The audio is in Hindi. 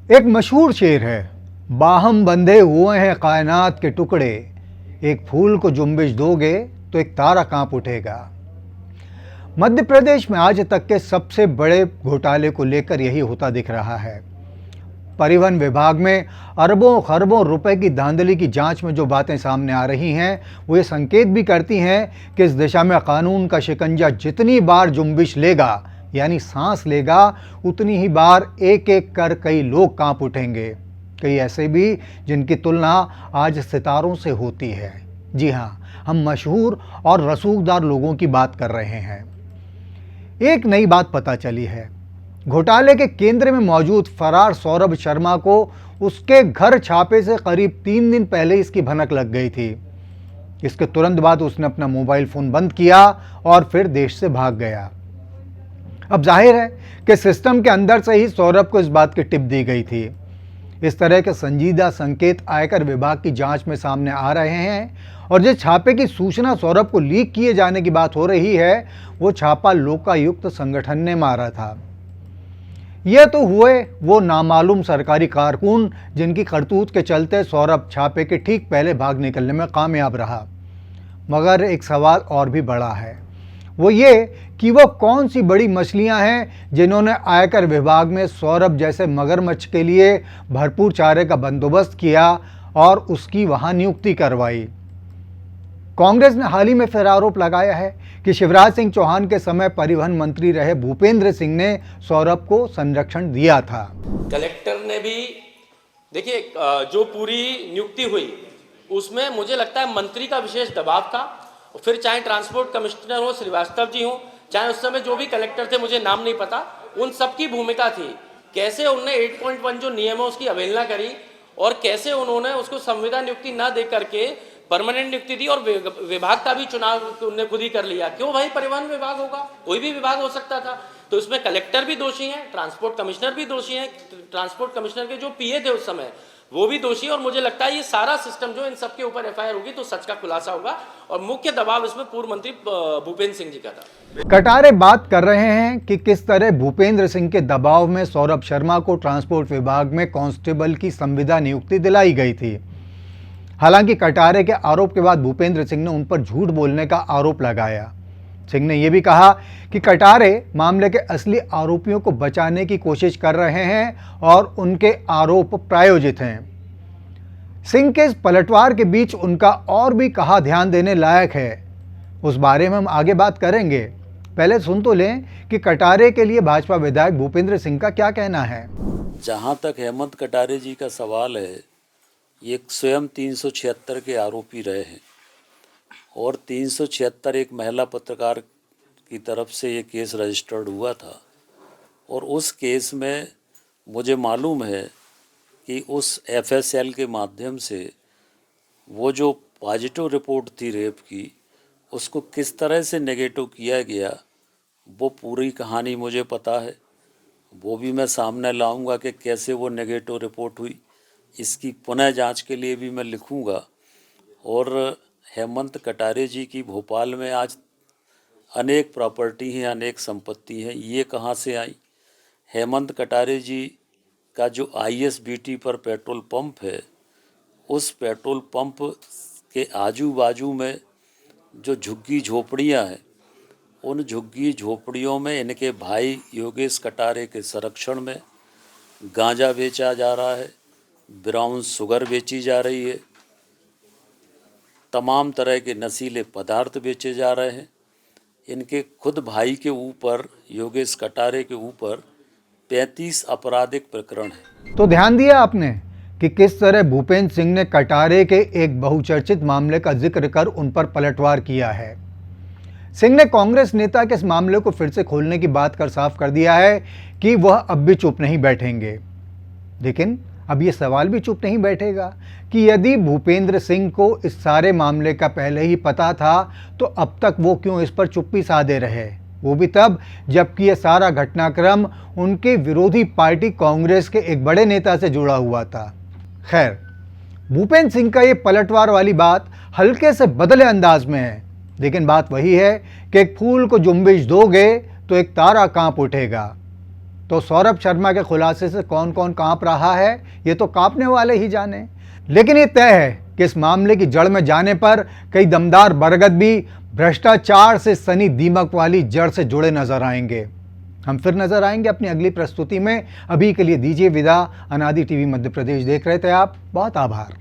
एक मशहूर शेर है, बाहम बंधे हुए हैं कायनात के टुकड़े, एक फूल को जुम्बिश दोगे तो एक तारा कांप उठेगा। मध्य प्रदेश में आज तक के सबसे बड़े घोटाले को लेकर यही होता दिख रहा है। परिवहन विभाग में अरबों खरबों रुपए की धांधली की जांच में जो बातें सामने आ रही हैं, वो ये संकेत भी करती हैं कि इस दिशा में कानून का शिकंजा जितनी बार जुम्बिश लेगा, यानी सांस लेगा, उतनी ही बार एक एक कर कई लोग कांप उठेंगे। कई ऐसे भी जिनकी तुलना आज सितारों से होती है। जी हाँ, हम मशहूर और रसूखदार लोगों की बात कर रहे हैं। एक नई बात पता चली है, घोटाले के केंद्र में मौजूद फरार सौरभ शर्मा को उसके घर छापे से करीब 3 दिन पहले इसकी भनक लग गई थी। इसके तुरंत बाद उसने अपना मोबाइल फोन बंद किया और फिर देश से भाग गया। अब जाहिर है कि सिस्टम के अंदर से ही सौरभ को इस बात की टिप दी गई थी। इस तरह के संजीदा संकेत आयकर विभाग की जांच में सामने आ रहे हैं और जिस छापे की सूचना सौरभ को लीक किए जाने की बात हो रही है, वो छापा लोकायुक्त संगठन ने मारा था। यह तो हुए वो नामालूम सरकारी कारकुन जिनकी करतूत के चलते सौरभ छापे के ठीक पहले भाग निकलने में कामयाब रहा। मगर एक सवाल और भी बड़ा है, वो ये कि वो कौन सी बड़ी मछलियां हैं जिन्होंने आयकर विभाग में सौरभ जैसे मगरमच्छ के लिए भरपूर चारे का बंदोबस्त किया और उसकी वहां नियुक्ति करवाई। कांग्रेस ने हाल ही में फिर आरोप लगाया है कि शिवराज सिंह चौहान के समय परिवहन मंत्री रहे भूपेंद्र सिंह ने सौरभ को संरक्षण दिया था। कलेक्टर ने भी देखिए, जो पूरी नियुक्ति हुई उसमें मुझे लगता है मंत्री का विशेष दबाव था। फिर चाहे ट्रांसपोर्ट कमिश्नर हो श्रीवास्तव जी हो, चाहे उस समय जो भी कलेक्टर थे, मुझे नाम नहीं पता, उन सबकी भूमिका थी। कैसे उन्होंने 8.1 जो नियम है उसकी अवहेलना करी और कैसे उन्होंने उसको संविदा नियुक्ति ना दे करके परमानेंट नियुक्ति दी और विभाग का भी चुनाव उन्होंने खुद ही कर लिया। क्यों भाई, परिवहन विभाग होगा, कोई भी विभाग हो सकता था। तो इसमें कलेक्टर भी दोषी हैं, ट्रांसपोर्ट कमिश्नर भी दोषी हैं, ट्रांसपोर्ट कमिश्नर के जो पीए थे उस समय वो भी दोषी है। और मुझे लगता है ये सारा सिस्टम जो इन सबके ऊपर एफआईआर होगी तो सच का खुलासा होगा और मुख्य दबाव इसमें पूर्व मंत्री भूपेंद्र सिंह जी का था। कटारे बात कर रहे हैं कि किस तरह भूपेंद्र सिंह के दबाव में सौरभ शर्मा को ट्रांसपोर्ट विभाग में कांस्टेबल की संविदा नियुक्ति दिलाई गई थी। हालांकि कटारे के आरोप के बाद भूपेंद्र सिंह ने उन पर झूठ बोलने का आरोप लगाया। सिंह ने यह भी कहा कि कटारे मामले के असली आरोपियों को बचाने की कोशिश कर रहे हैं और उनके आरोप प्रायोजित हैं। सिंह के इस पलटवार के बीच उनका और भी कहा ध्यान देने लायक है, उस बारे में हम आगे बात करेंगे। पहले सुन तो लें कि कटारे के लिए भाजपा विधायक भूपेंद्र सिंह का क्या कहना है। जहां तक हेमंत कटारे जी का सवाल है, ये स्वयं 376 के आरोपी रहे हैं और 376 एक महिला पत्रकार की तरफ से ये केस रजिस्टर्ड हुआ था और उस केस में मुझे मालूम है कि उस एफएसएल के माध्यम से वो जो पॉजिटिव रिपोर्ट थी रेप की, उसको किस तरह से नेगेटिव किया गया, वो पूरी कहानी मुझे पता है। वो भी मैं सामने लाऊंगा कि कैसे वो नेगेटिव रिपोर्ट हुई। इसकी पुनः जांच के लिए भी मैं लिखूंगा। और हेमंत कटारे जी की भोपाल में आज अनेक प्रॉपर्टी हैं, अनेक संपत्ति हैं, ये कहाँ से आई? हेमंत कटारे जी का जो आईएसबीटी पर पेट्रोल पंप है, उस पेट्रोल पंप के आजू बाजू में जो झुग्गी झोपड़ियाँ हैं, उन झुग्गी झोपड़ियों में इनके भाई योगेश कटारे के संरक्षण में गांजा बेचा जा रहा है, ब्राउन शुगर बेची जा रही है, तमाम तरह के नशीले पदार्थ बेचे जा रहे हैं। इनके खुद भाई के ऊपर, योगेश कटारे के ऊपर 35 आपराधिक प्रकरण है। तो ध्यान दिया आपने कि किस तरह भूपेंद्र सिंह ने कटारे के एक बहुचर्चित मामले का जिक्र कर उन पर पलटवार किया है। सिंह ने कांग्रेस नेता के इस मामले को फिर से खोलने की बात कर साफ कर दिया है कि वह अब भी चुप नहीं बैठेंगे। लेकिन अब ये सवाल भी चुप नहीं बैठेगा कि यदि भूपेंद्र सिंह को इस सारे मामले का पहले ही पता था तो अब तक वो क्यों इस पर चुप्पी साधे रहे, वो भी तब जबकि ये सारा घटनाक्रम उनके विरोधी पार्टी कांग्रेस के एक बड़े नेता से जुड़ा हुआ था। खैर, भूपेंद्र सिंह का ये पलटवार वाली बात हल्के से बदले अंदाज में है, लेकिन बात वही है कि एक फूल को जुम्बिश दोगे तो एक तारा कांप उठेगा। तो सौरभ शर्मा के खुलासे से कौन कौन कांप रहा है ये तो कांपने वाले ही जाने। लेकिन ये तय है कि इस मामले की जड़ में जाने पर कई दमदार बरगद भी भ्रष्टाचार से सनी दीमक वाली जड़ से जुड़े नजर आएंगे। हम फिर नजर आएंगे अपनी अगली प्रस्तुति में। अभी के लिए दीजिए विदा। अनादि टीवी मध्य प्रदेश देख रहे थे आप, बहुत आभार।